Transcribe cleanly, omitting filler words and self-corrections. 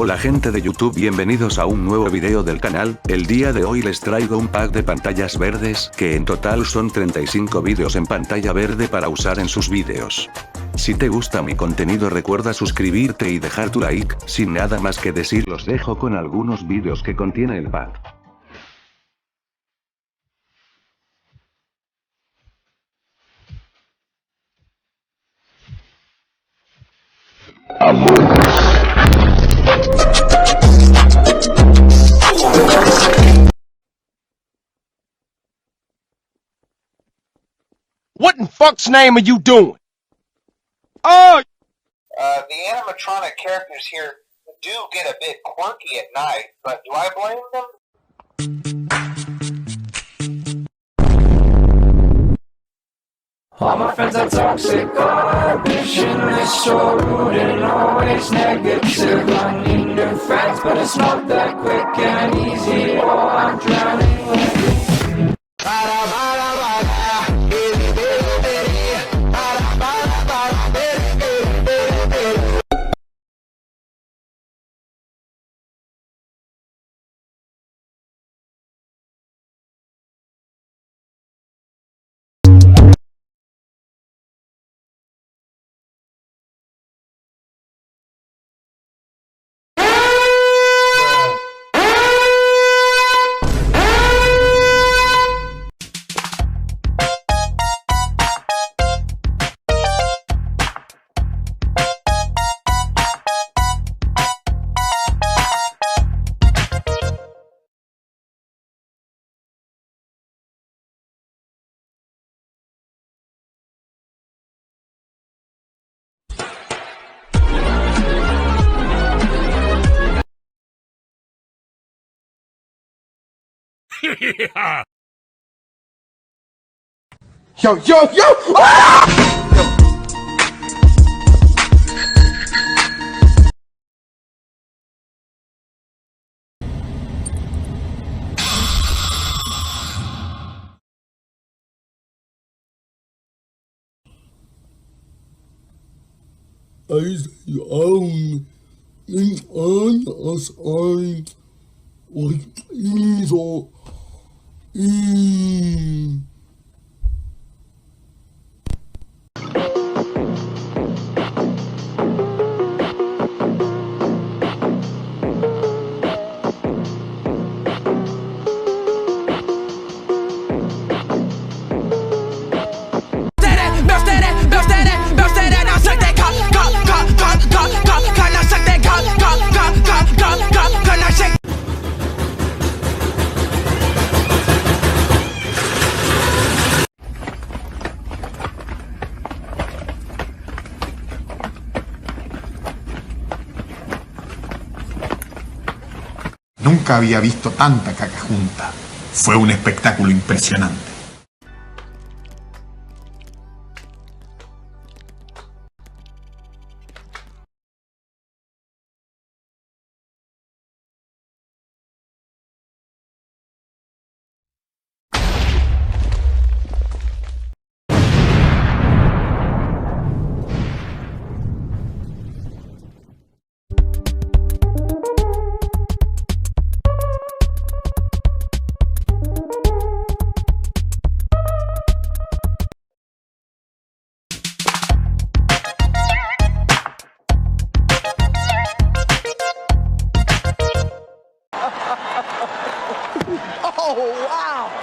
Hola gente de YouTube, bienvenidos a un nuevo video del canal. El día de hoy les traigo un pack de pantallas verdes, que en total son 35 vídeos en pantalla verde para usar en sus vídeos. Si te gusta mi contenido recuerda suscribirte y dejar tu like. Sin nada más que decir, los dejo con algunos vídeos que contiene el pack. What in fuck's name are you doing? Oh! The animatronic characters here do get a bit quirky at night, but do I blame them? All my friends are toxic, ambitionless, so rude and always negative. I need new friends, but it's not that quick and easy. Oh, I'm drowning with you. Yo! Ah! Als die Augen in anders ein und so Nunca había visto tanta caca junta. Fue un espectáculo impresionante. Oh, wow!